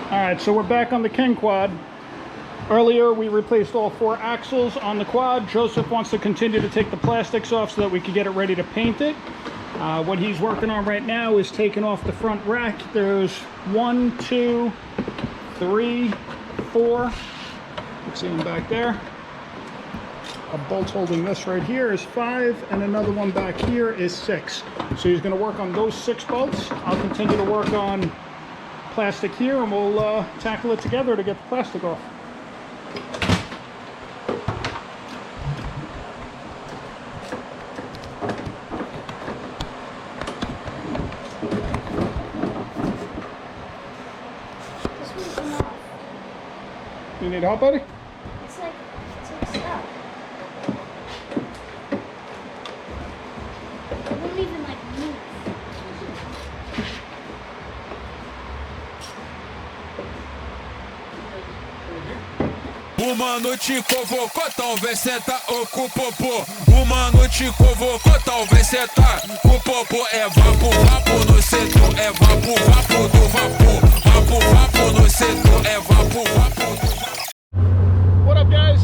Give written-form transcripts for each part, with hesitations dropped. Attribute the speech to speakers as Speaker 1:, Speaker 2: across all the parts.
Speaker 1: Alright, so we're back on the King Quad. Earlier we replaced all 4 axles on the quad. Joseph wants to continue to take the plastics off so that we can get it ready to paint it. What he's working on right now is taking off the front rack. There's 1, 2, 3, 4. You can see them back there. A bolt holding this right here is 5, and another one back here is 6. So he's going to work on those 6 bolts. I'll continue to work on plastic here, and we'll tackle it together to get the plastic off. You need help, buddy?
Speaker 2: It's like stuff. It won't even like move.
Speaker 3: Uma noite convocou, talvez senta ou com popô. Uma noite convocou, talvez senta com popô. É vapo, vapo no centro, é vapo, vapo do vapor. Vapo, vapo no centro, é vapo, vapo do vapor.
Speaker 1: What up, guys?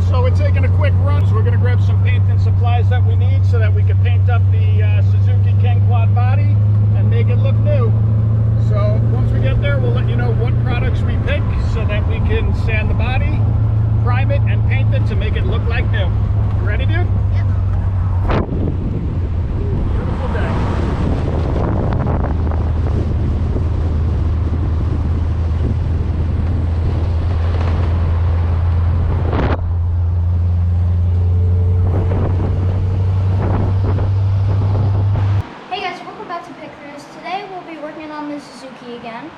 Speaker 1: So we're taking a quick run. So we're going to grab some paint and supplies that we need so that we can paint up the Suzuki King Quad body and make it look new. So once we get there, we'll let you know what products we pick so that we can sand the body, prime it, and paint it to make it look like new. You ready, dude?
Speaker 2: Yep.
Speaker 1: Beautiful day.
Speaker 2: Hey guys, welcome back to Pickers. Today we'll be working on the Suzuki again,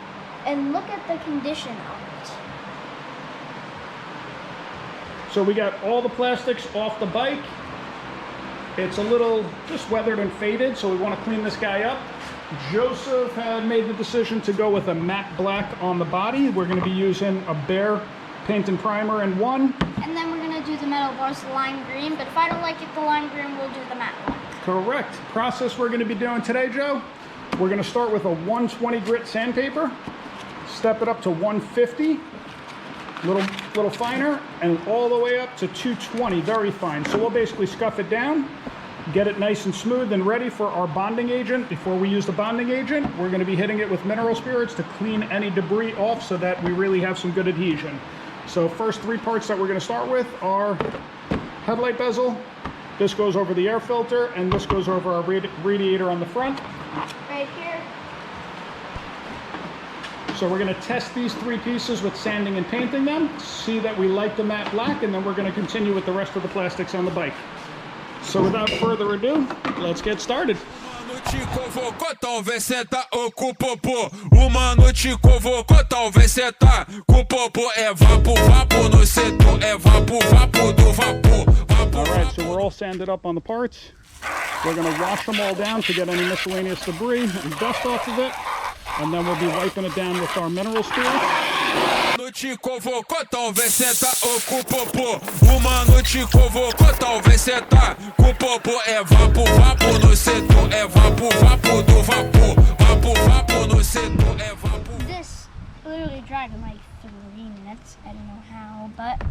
Speaker 2: and look at the condition of it.
Speaker 1: So we got all the plastics off the bike. It's a little just weathered and faded, so we want to clean this guy up. Joseph had made the decision to go with a matte black on the body. We're going to be using a bare paint and primer in one.
Speaker 2: And then we're going to do the metal bars, the lime green, but if I don't like it, the lime green, we'll do the matte black. Correct.
Speaker 1: Process we're going to be doing today, Joe. We're going to start with a 120 grit sandpaper, step it up to 150. Little finer, and all the way up to 220, very fine. So we'll basically scuff it down, get it nice and smooth and ready for our bonding agent. Before we use the bonding agent, we're going to be hitting it with mineral spirits to clean any debris off so that we really have some good adhesion. So first 3 parts that we're going to start with are headlight bezel. This goes over the air filter, and this goes over our radiator on the front.
Speaker 2: Right here.
Speaker 1: So we're going to test these 3 pieces with sanding and painting them, see that we like the matte black, and then we're going to continue with the rest of the plastics on the bike. So without further ado, let's get started.
Speaker 3: Uma noite convocou, talvez senta ou com popô. Uma noite convocou, talvez senta com popô. É vapo, vapo no centro, é vapo, vapo do vapor. Vapo,
Speaker 1: Alright, so we're all sanded up on the parts. We're going to wash them all down to get any miscellaneous debris and dust off of it. And then we'll be wiping it down with our mineral spirits.
Speaker 3: noite convocou, talvez senta ou com popô. Uma noite convocou, talvez senta com popô. É vapo, vapo no centro, é vapo, vapo do vapor. Vapo, vapo no centro, é vapo.
Speaker 2: This literally dried in like 3 minutes. I don't know how, but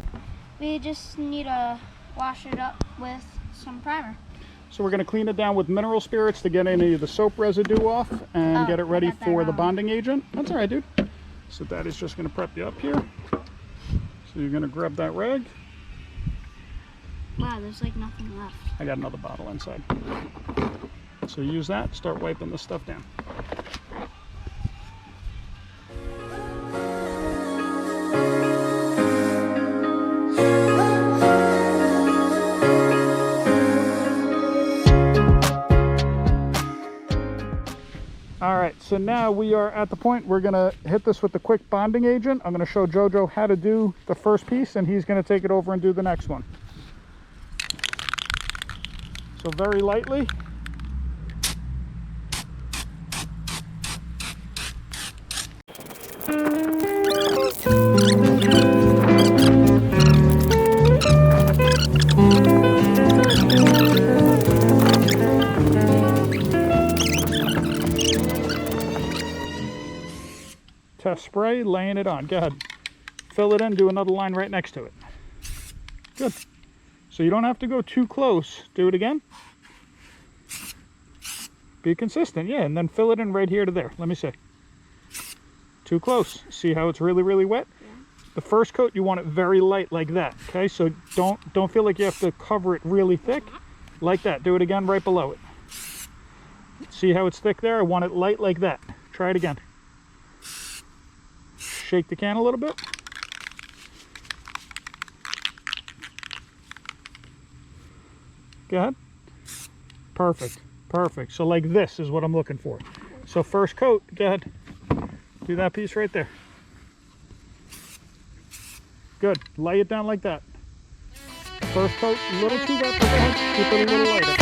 Speaker 2: we just need to wash it up with some primer.
Speaker 1: So we're going to clean it down with mineral spirits to get any of the soap residue off and get it ready for the bonding agent. That's all right, dude. So Daddy's just going to prep you up here. So you're going to grab that rag.
Speaker 2: Wow, there's like nothing left.
Speaker 1: I got another bottle inside. So use that, start wiping this stuff down. All right, so now we are at the point we're gonna hit this with the quick bonding agent. I'm gonna show Jojo how to do the first piece, and he's gonna take it over and do the next one. So very lightly. test spray, laying it on. Go ahead. Fill it in, do another line right next to it. Good. So you don't have to go too close. Do it again. Be consistent, yeah, and then fill it in right here to there. Let me see. Too close. See how it's really, really wet? Yeah. The first coat, you want it very light like that, okay? So don't feel like you have to cover it really thick. Like that. Do it again right below it. See how it's thick there? I want it light like that. Try it again. Shake the can a little bit. Go ahead. Perfect. Perfect. So like this is what I'm looking for. So first coat, go ahead. Do that piece right there. Good. Lay it down like that. First coat, a little too wet, but go ahead. Keep it a little lighter.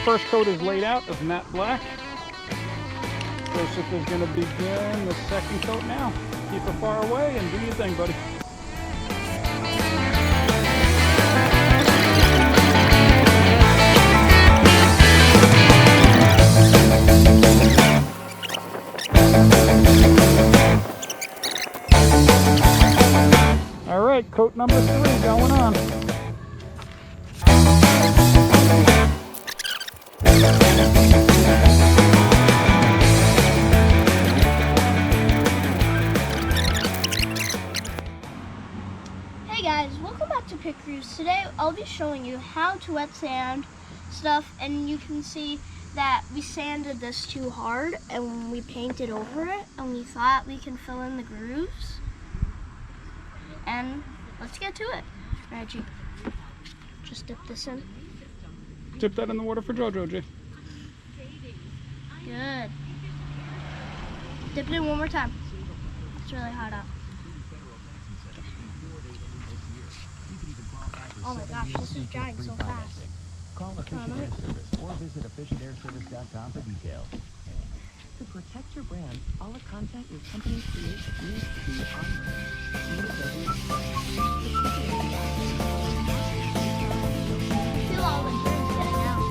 Speaker 1: First coat is laid out of matte black. Joseph is going to begin the second coat now. Keep it far away and do your thing, buddy. All right, coat number 3 going on.
Speaker 2: Hey guys, welcome back to Pick Reviews. Today I'll be showing you how to wet sand stuff, and you can see that we sanded this too hard and we painted over it, and we thought we can fill in the grooves. And let's get to it. Reggie, just dip this in.
Speaker 1: Dip that in the water for JoJo, G.
Speaker 2: Good. Dip it in one more time. It's really hot out. Oh my gosh, this is drying so fast.
Speaker 4: Call Efficient Air Service or visit efficientairservice.com for details. To protect your brand, all the content your company creates needs to be
Speaker 2: Feel all the germs getting out.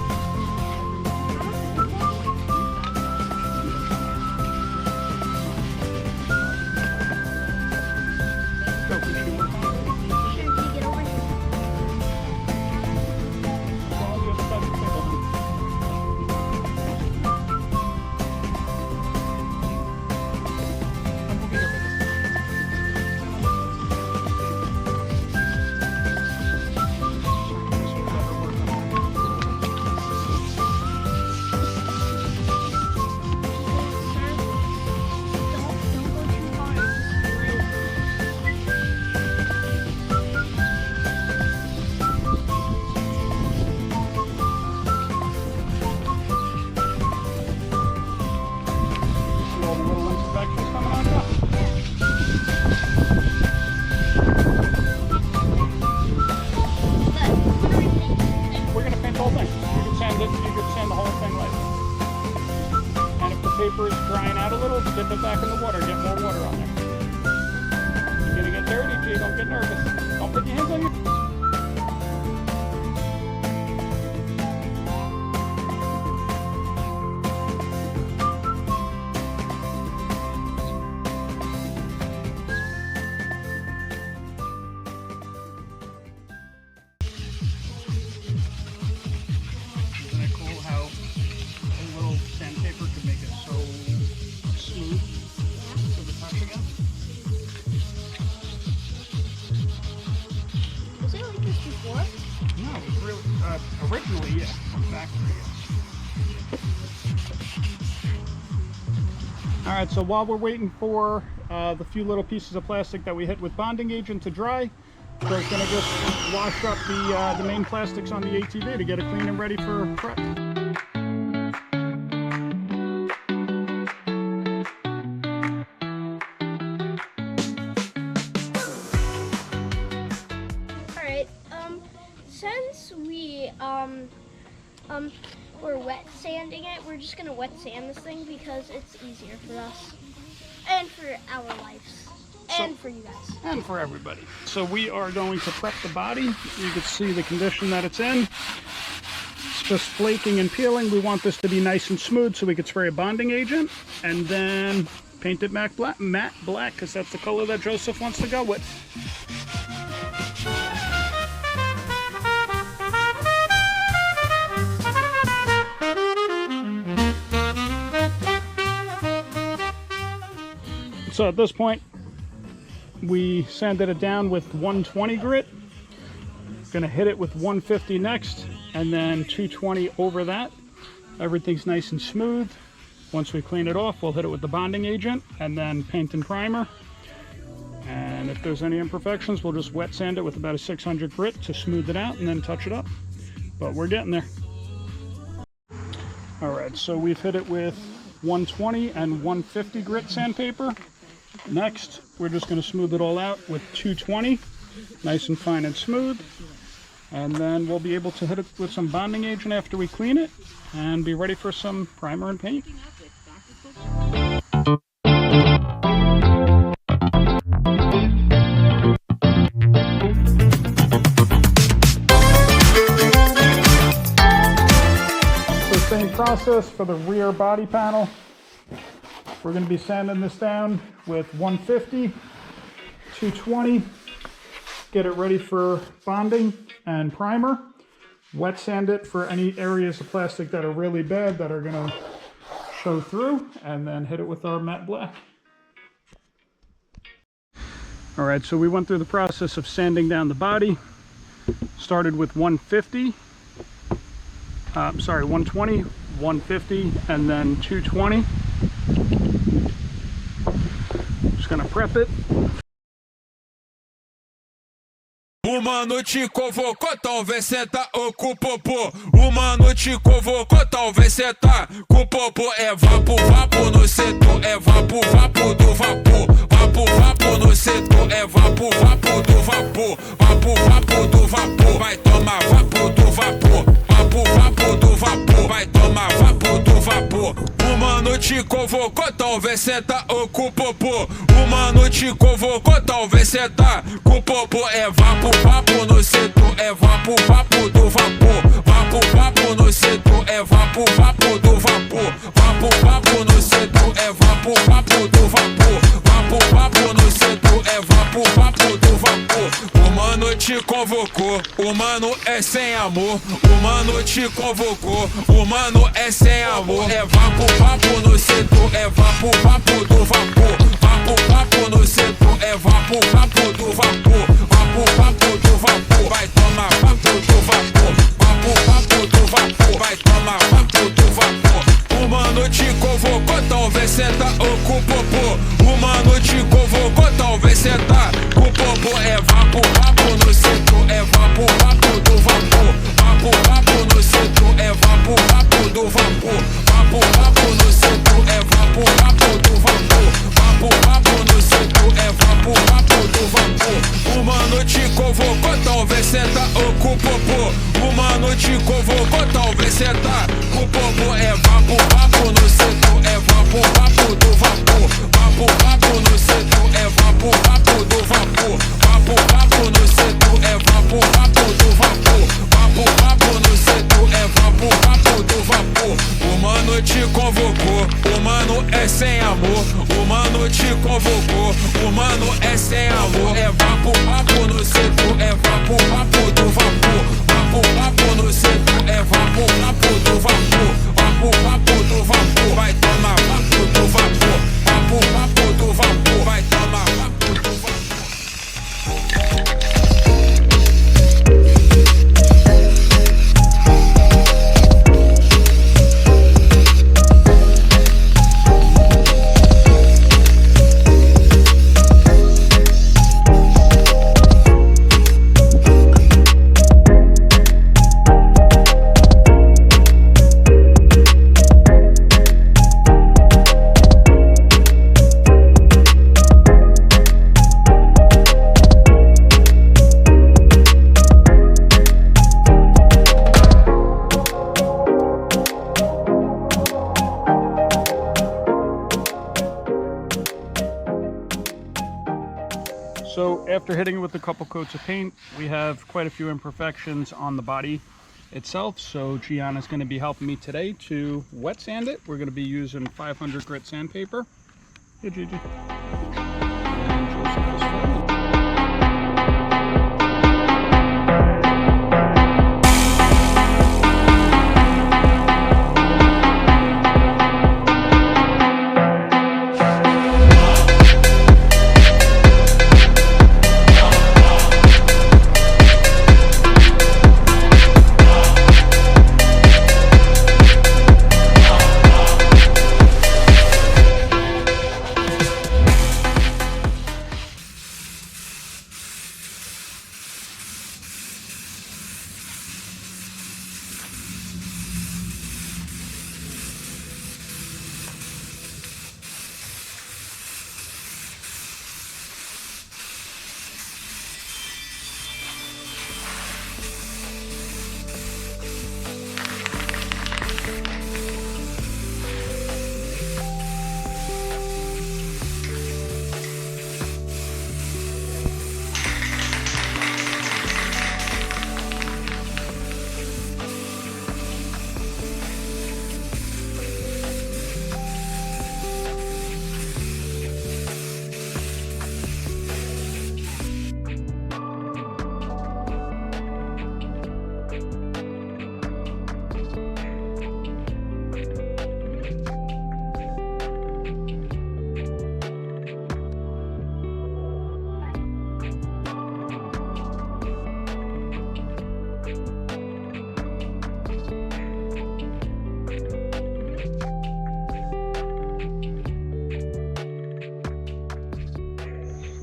Speaker 1: Go for
Speaker 2: Sure, can you get over here?
Speaker 1: Paper is drying out a little, dip it back in the water, get more water on there. You're gonna get dirty, G, don't get nervous. Don't put your hands on your... Isn't it cool how a little sandpaper can make it so smooth to the touch again?
Speaker 2: Was it like this before?
Speaker 1: No, it was really, originally, yeah, from factory, yes. All right, so while we're waiting for the few little pieces of plastic that we hit with bonding agent to dry, Joe's gonna just wash up the main plastics on the ATV to get it clean and ready for prep.
Speaker 2: All right. Since we're wet sanding it, we're just gonna wet sand this thing because it's easier for us and for our lives and for you guys
Speaker 1: and for everybody. So we are going to prep the body. You can see the condition that it's in. It's just flaking and peeling. We want this to be nice and smooth so we could spray a bonding agent and then paint it matte black because that's the color that Joseph wants to go with. So at this point, we sanded it down with 120 grit. Gonna hit it with 150 next, and then 220 over that. Everything's nice and smooth. Once we clean it off, we'll hit it with the bonding agent, and then paint and primer. And if there's any imperfections, we'll just wet sand it with about a 600 grit to smooth it out, and then touch it up. But we're getting there. All right, so we've hit it with 120 and 150 grit sandpaper. Next, we're just going to smooth it all out with 220, nice and fine and smooth. And then we'll be able to hit it with some bonding agent after we clean it and be ready for some primer and paint. The same process for the rear body panel. We're going to be sanding this down with 150, 220, get it ready for bonding and primer. Wet sand it for any areas of plastic that are really bad that are going to show through, and then hit it with our matte black. All right, so we went through the process of sanding down the body. Started with 120, 150, and then 220. Just gonna prep it.
Speaker 3: O mano te convocou, talvez senta ou com o popô. O mano te convocou, talvez senta com o popô. É vapo, vapo no setor, é vapo, vapo do vapor. Vapo, vapo no setor, é vapo, vapo do vapor. Vapo, vapo do vapor, vai tomar vapo do vapor. Vapo, vapo do vapor, vai tomar vapo do vapor. O mano te convocou, talvez senta ou com o popô. O mano te convocou, talvez senta com o popô. É vapo, vapo no setor, é vapo, vapo do vapor. Vapo, vapo no setor, é vapo, vapo do vapor. Vapo, vapo no setor, é vapo, vapo do vapor. Vapo, vapo no setor, é vapo, vapo do vapor. O mano te convocou, o mano é sem amor. O mano te convocou, o mano é sem amor. É vapo, vapo no setor, é vapo, vapo do vapor. Vapo, vapo no setor, é vapo, vapo do vapor. Vapo, vapo do vapor, vai tomar vapo do vapor. Vapo, vapo do vapor, vai tomar vapo do vapor. O mano te convocou, talvez senta ou com o popô. O mano te convocou, talvez senta com o popô. É vapo, vapo no setor, é vapo, vapo do vapor. Vapo, vapo no setor, é vapo, vapo do vapor. Vapo, vapo no setor, é vapo, vapo do vapor. Vapo, vapo no setor, é vapo, vapo do vapor. O mano te convocou, talvez senta ou com o popô. O mano te convocou, talvez senta com o popô. É vapo, vapo no setor, é vapo, vapo do vapor. Vapo, vapo no setor, é vapo, vapo do vapor. Vapo, vapo no setor, é vapo, vapo do vapor. Vapo, vapo no setor, é vapo, vapo do vapor. O mano te convocou, o mano é sem amor. O mano te convocou, o mano é sem amor. É vapo, vapo no setor, é vapo, vapo do vapor. Vapo, vapo no setor, é vapo, vapo do vapor. Vapo, vapo do vapor, vai tomar vapo do vapor. Vapo, vapo do vapor, vai tomar vapo do vapor.
Speaker 1: after hitting it with a couple coats of paint, we have quite a few imperfections on the body itself. So Gianna's going to be helping me today to wet sand it. We're going to be using 500 grit sandpaper. Hey, Gigi. And Joseph is filming.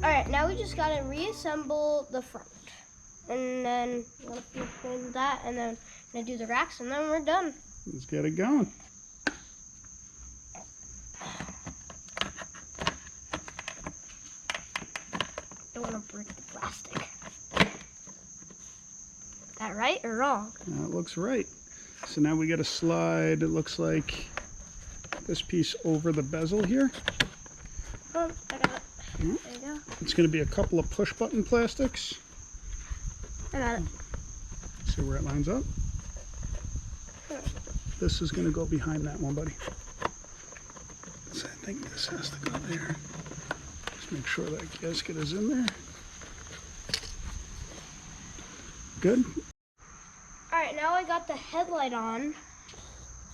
Speaker 2: Alright, now we just gotta reassemble the front. And then we'll do that, and then I'm gonna do the racks, and then we're done.
Speaker 1: Let's get it going.
Speaker 2: Don't wanna break the plastic. That right or wrong?
Speaker 1: That looks right. So now we got to slide, it looks like, this piece over the bezel here.
Speaker 2: Oh, I got it. There you go.
Speaker 1: It's going to be a couple of push button plastics.
Speaker 2: I got it.
Speaker 1: See where it lines up. This is going to go behind that one, buddy. So I think this has to go there. Just make sure that gasket is in there. Good.
Speaker 2: Alright, now I got the headlight on,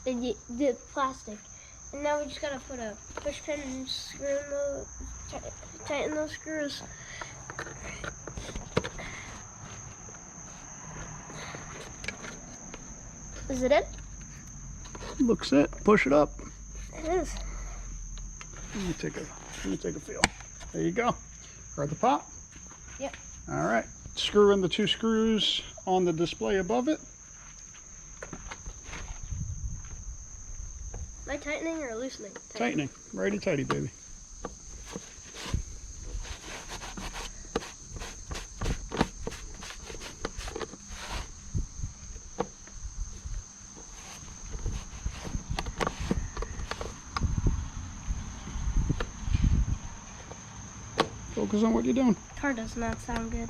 Speaker 2: the plastic, and now we just gotta put a push pin and screw in the, tighten those screws. Is it in?
Speaker 1: Looks it. Push it up.
Speaker 2: It is.
Speaker 1: Let me take a feel. There you go. Heard the pop?
Speaker 2: Yep.
Speaker 1: All right. Screw in the two screws on the display above it.
Speaker 2: Am I tightening or loosening?
Speaker 1: Tightening. Righty tighty, baby. Focus on what you're doing.
Speaker 2: Car does not sound good.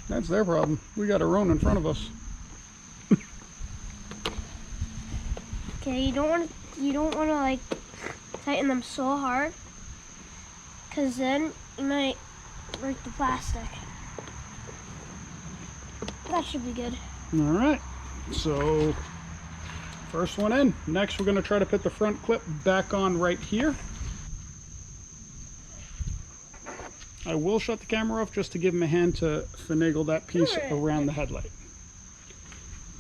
Speaker 1: That's their problem. We got a Roan in front of us.
Speaker 2: Okay, you don't want to like tighten them so hard, because then you might break the plastic. That should be good.
Speaker 1: All right. So first one in. Next, we're going to try to put the front clip back on right here. I will shut the camera off just to give him a hand to finagle that piece around the headlight.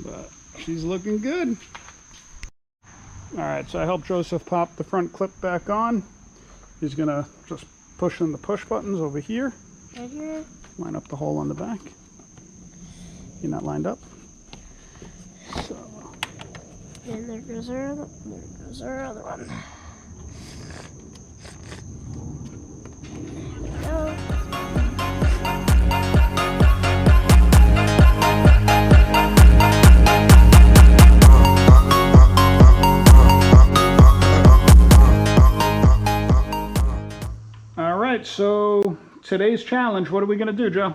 Speaker 1: But she's looking good. All right, so I helped Joseph pop the front clip back on. He's gonna just push in the push buttons over here.
Speaker 2: Right here.
Speaker 1: Line up the hole on the back. You're not lined up. So.
Speaker 2: And there goes our other one. Go.
Speaker 1: All right, so today's challenge, what are we going to do, Joe?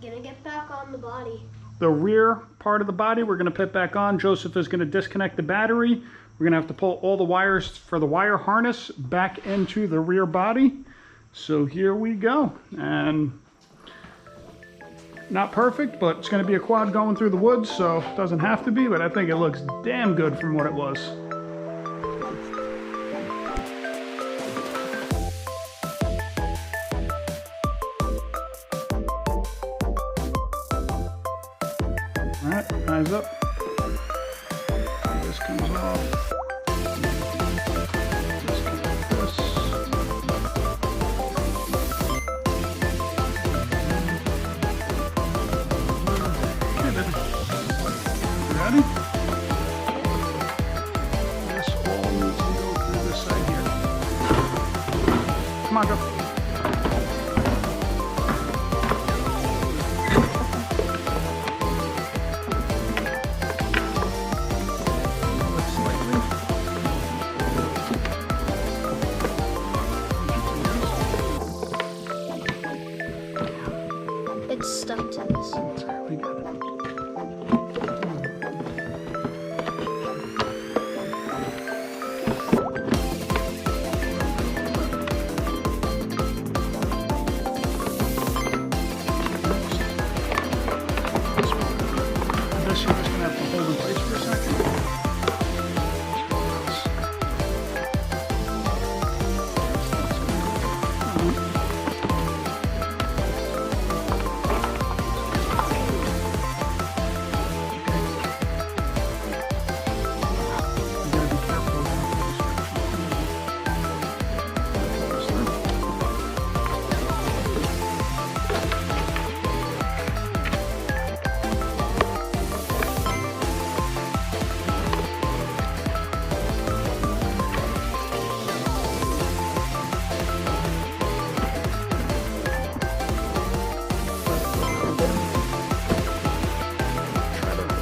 Speaker 2: Gonna get back on the body.
Speaker 1: The rear part of the body we're going to put back on. Joseph is going to disconnect the battery. We're going to have to pull all the wires for the wire harness back into the rear body. So here we go. And not perfect, but it's going to be a quad going through the woods, so it doesn't have to be, but I think it looks damn good from what it was. All right, eyes up. This comes off. Disconnect this. Okay, baby. Ready? This all needs to go through this side here. Come on, go.
Speaker 2: It's stuck to this.
Speaker 1: We got it. This you're just gonna have to hold in place for a second. You gotta be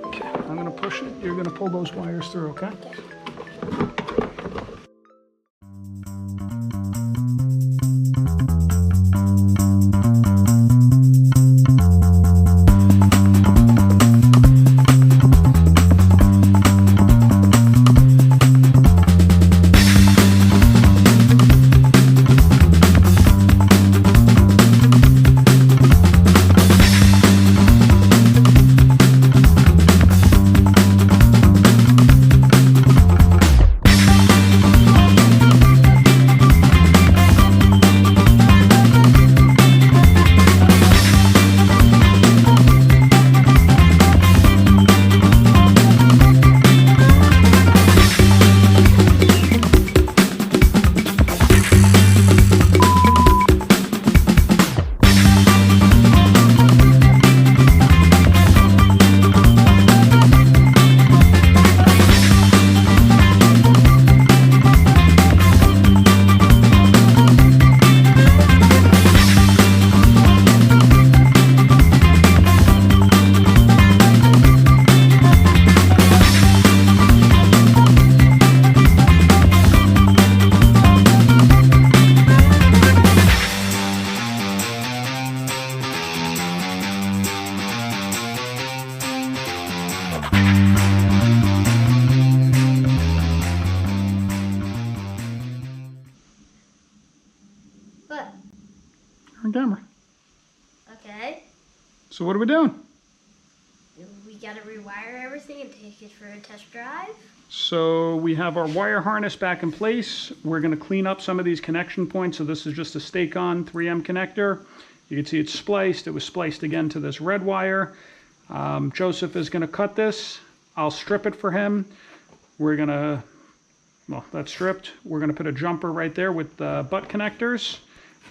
Speaker 1: careful Okay, I'm gonna push it. You're gonna pull those wires through, okay?
Speaker 2: But,
Speaker 1: On camera.
Speaker 2: okay,
Speaker 1: So what are we doing?
Speaker 2: we gotta rewire everything and take it for a test drive.
Speaker 1: So we have our wire harness back in place. We're going to clean up some of these connection points. So this is just a stake-on 3M connector. You can see it's spliced. It was spliced again to this red wire. Joseph is going to cut this. I'll strip it for him. We're going to, well, that's stripped. We're going to put a jumper right there with the butt connectors.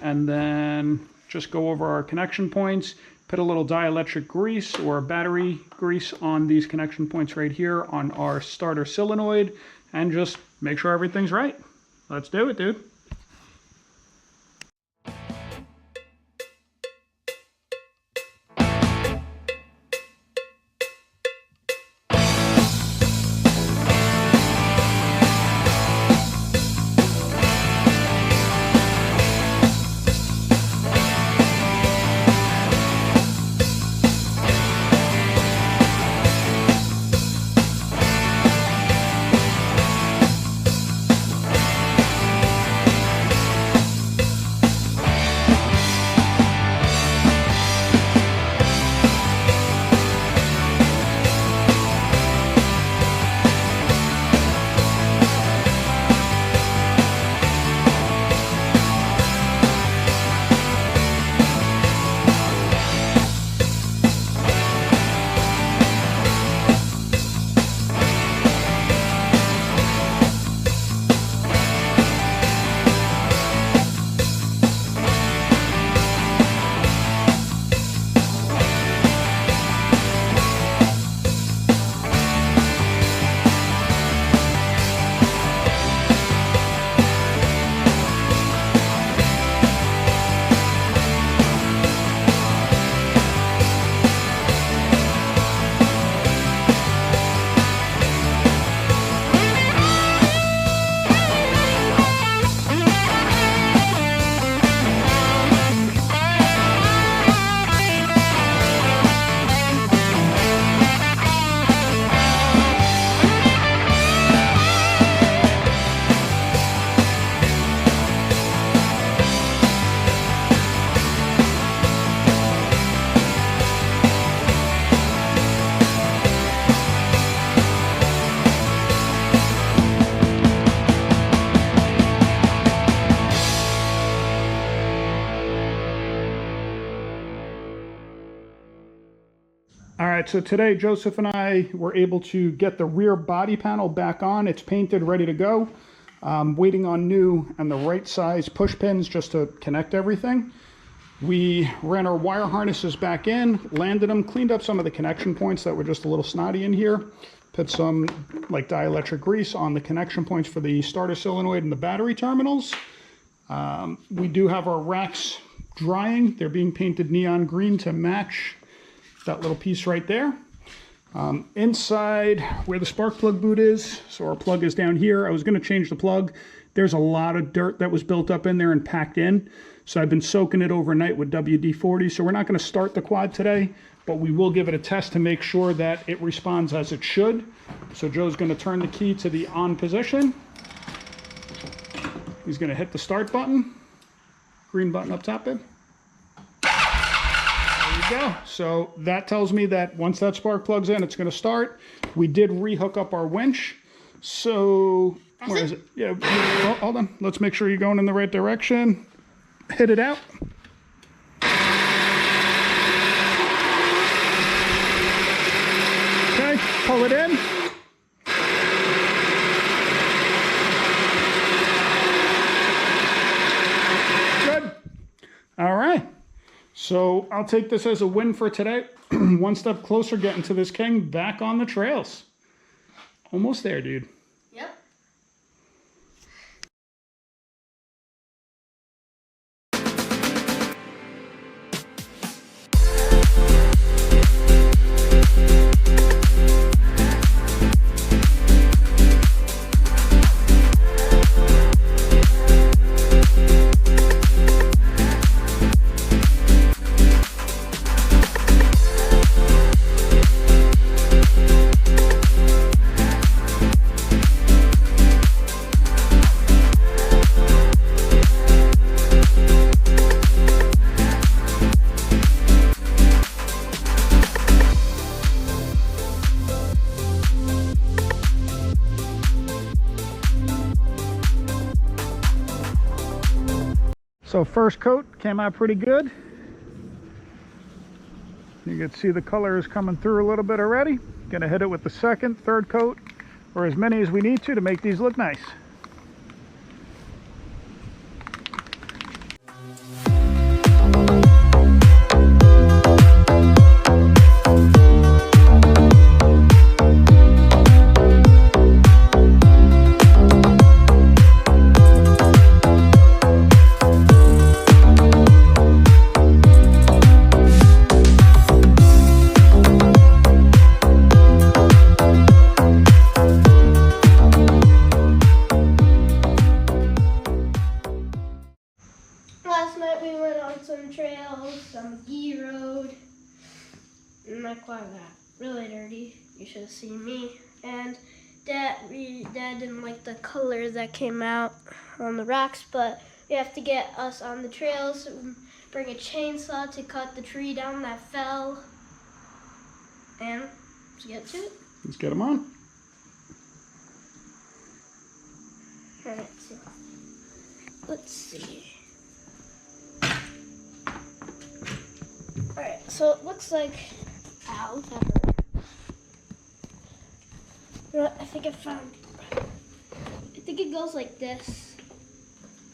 Speaker 1: And then just go over our connection points. Put a little dielectric grease or battery grease on these connection points right here on our starter solenoid, and just make sure everything's right. Let's do it, dude. All right, so today Joseph and I were able to get the rear body panel back on. It's painted, ready to go. Waiting on new and the right size push pins just to connect everything. We ran our wire harnesses back in, landed them, cleaned up some of the connection points that were just a little snotty in here. Put some like dielectric grease on the connection points for the starter solenoid and the battery terminals. We do have our racks drying. They're being painted neon green to match that little piece right there. Inside where the spark plug boot is, so our plug is down here. I was going to change the plug. There's a lot of dirt that was built up in there and packed in. So I've been soaking it overnight with WD-40. So we're not going to start the quad today, but we will give it a test to make sure that it responds as it should. So Joe's going to turn the key to the on position. He's going to hit the start button. Green button up top, babe. There you go. So that tells me that once that spark plugs in, it's going to start. We did rehook up our winch. So where is it? Yeah, oh, hold on. Let's make sure you're going in the right direction. Hit it out. Okay, pull it in. Good. All right. So I'll take this as a win for today. One step closer getting to this King back on the trails. Almost there, dude.
Speaker 2: Yep.
Speaker 1: So first coat came out pretty good. You can see the color is coming through a little bit already. Gonna hit it with the second, third coat, or as many as we need to make these look nice.
Speaker 2: Last night we went on some trails, some ski road. My quad got really dirty. You should have seen me. And Dad didn't like the color that came out on the rocks, but we have to get us on the trails. Bring a chainsaw to cut the tree down that fell. And let's get to it.
Speaker 1: Let's get them on.
Speaker 2: Alright, so let's see. Alright, so it looks like, ow, that hurt. You know what, I think I think it goes like this.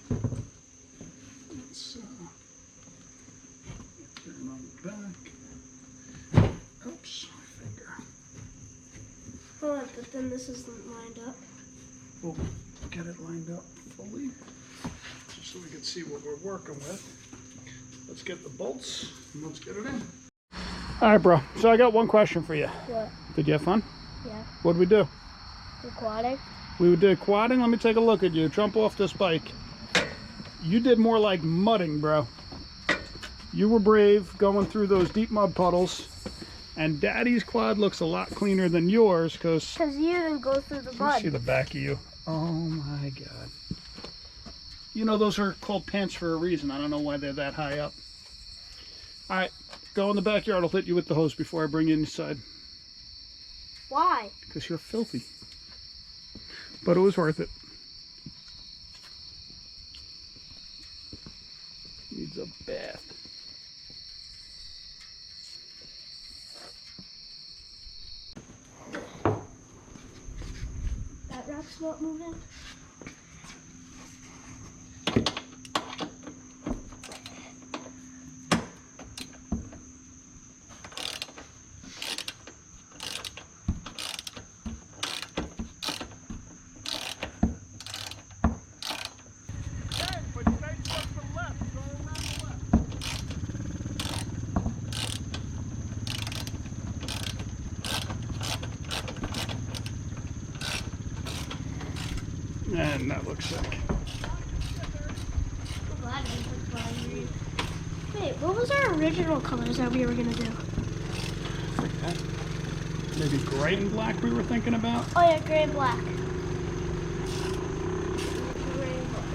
Speaker 1: Let's turn on the back. Oops, my finger.
Speaker 2: Hold on, but then this isn't lined up.
Speaker 1: We'll get it lined up fully, just so we can see what we're working with. Let's get the bolts and let's get it in. All right, bro. So I got one question for you.
Speaker 2: What?
Speaker 1: Did you have fun?
Speaker 2: Yeah.
Speaker 1: What'd we do?
Speaker 2: The quadding?
Speaker 1: We did quadding. Let me take a look at you. Jump off this bike. You did more like mudding, bro. You were brave going through those deep mud puddles. And Daddy's quad looks a lot cleaner than yours because
Speaker 2: Because you didn't go through the mud.
Speaker 1: see the back of you. Oh my God. You know, those are called pants for a reason. I don't know why they're that high up. All right, go in the backyard. I'll hit you with the hose before I bring you inside.
Speaker 2: Why?
Speaker 1: Because you're filthy. But it was worth it. Needs a bath.
Speaker 2: back's not moving.
Speaker 1: And that looks sick.
Speaker 2: I'm glad it was lime green. Wait, what was our original colors that we were gonna do?
Speaker 1: Maybe gray and black we were thinking about.
Speaker 2: Oh yeah, gray and black. Gray and black.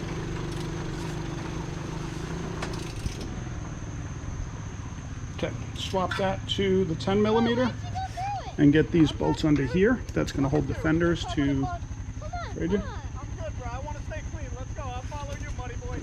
Speaker 1: Okay, swap that to the 10 millimeter and get these bolts under here. That's going to hold the fenders to right here.
Speaker 5: I'm good, bro. I want to stay clean. Let's go. I'll follow you, buddy boy.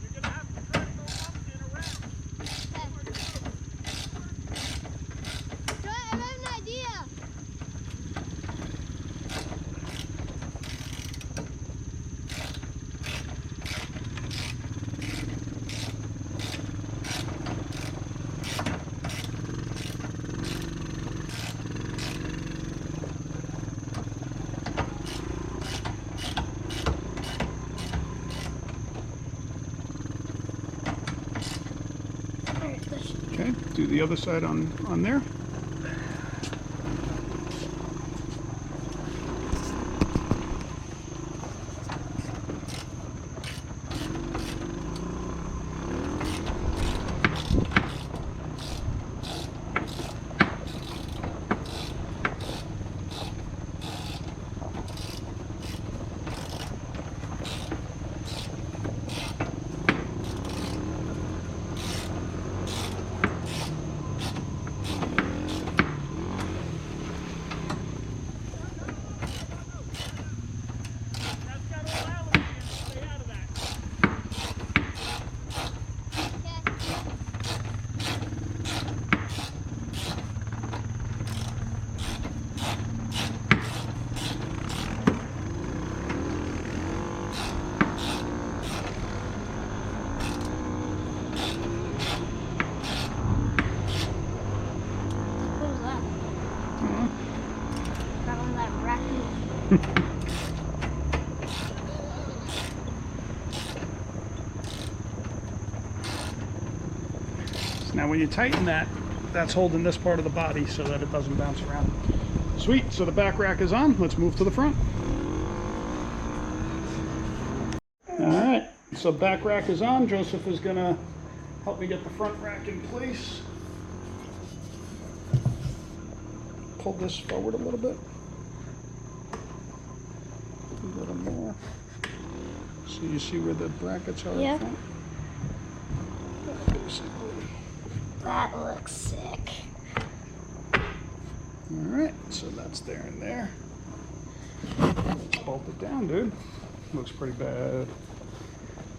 Speaker 5: You're gonna have to try to go up and around.
Speaker 2: I have an idea.
Speaker 1: Okay, do the other side on there.
Speaker 5: That's got all allergy in it. Stay out of that.
Speaker 2: What was that? Got on that raccoon.
Speaker 1: So now when you tighten that, that's holding this part of the body so that it doesn't bounce around. Sweet, so the back rack is on. Let's move to the front. All right, so back rack is on. Joseph is gonna help me get the front rack in place. Pull this forward a little bit. A little more. So you see where the brackets are
Speaker 2: Yeah.
Speaker 1: up front? Basically.
Speaker 2: That looks sick.
Speaker 1: All right, so that's there and there. Let's bolt it down, dude. Looks pretty bad.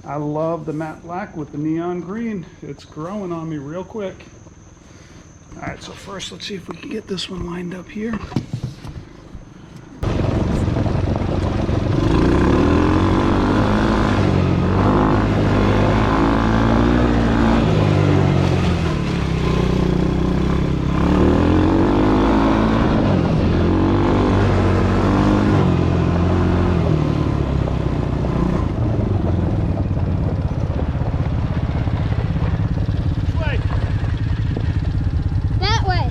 Speaker 1: I love the matte black with the neon green. It's growing on me real quick. All right, so first let's see if we can get this one lined up here.
Speaker 2: That way.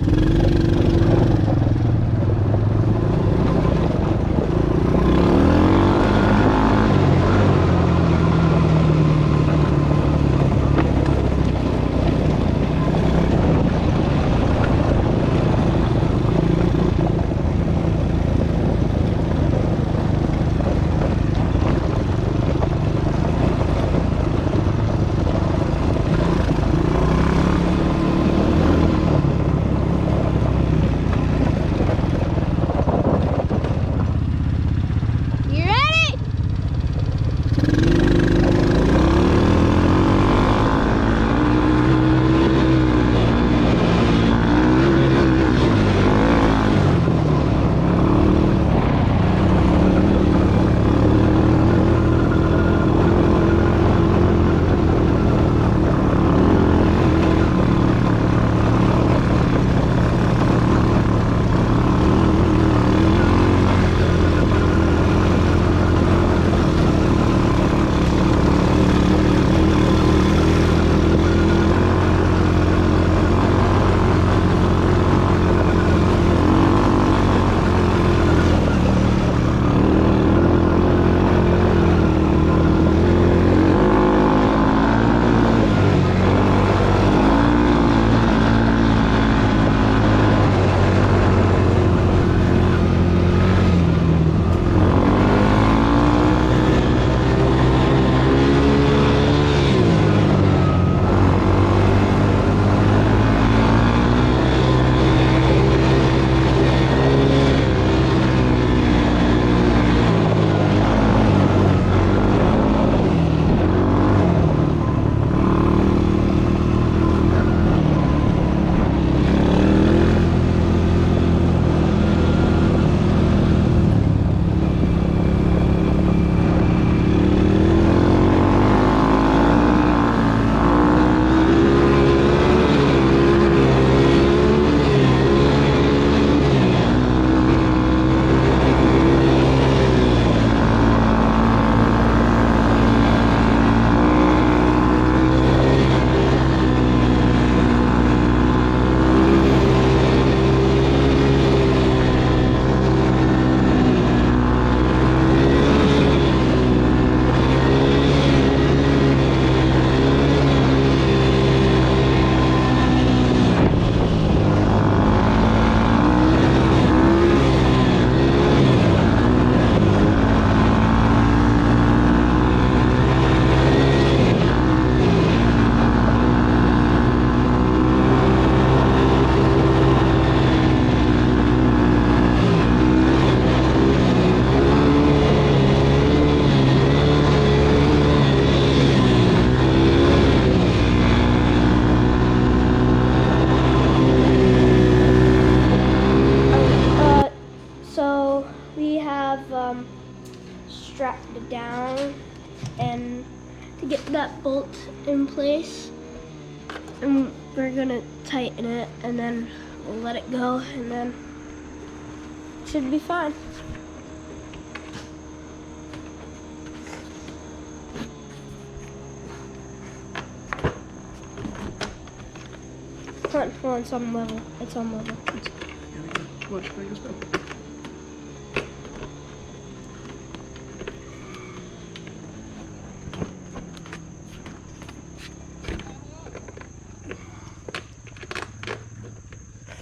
Speaker 2: have strapped it down and to get that bolt in place. And we're gonna tighten it and then we'll let it go and then it should be fine. Hold on, it's on level. It's on level.
Speaker 1: Clutch thing is better.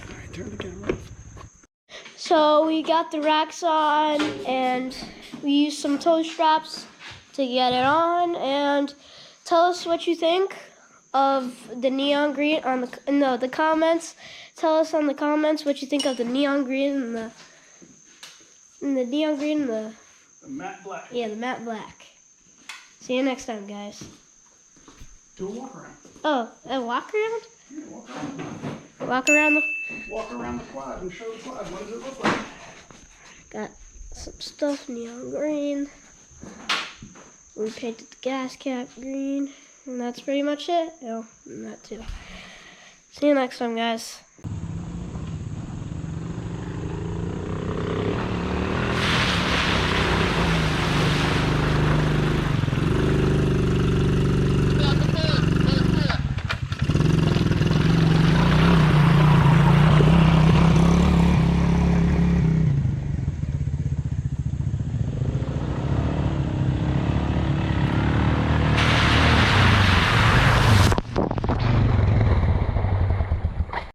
Speaker 1: Alright, turn the camera off.
Speaker 2: So we got the racks on and we used some toe straps to get it on, and tell us what you think of the neon green on the comments. Tell us on the comments what you think of the neon green and the neon green and
Speaker 1: The matte black.
Speaker 2: the matte black. See you next time, guys.
Speaker 1: Do a walk around.
Speaker 2: Oh, a walk around?
Speaker 1: Yeah, walk around.
Speaker 2: Walk around the
Speaker 1: Walk around the quad and show the quad. What does it look like?
Speaker 2: got some stuff, neon green. We painted the gas cap green, and that's pretty much it. Oh, and that too. See you next time, guys.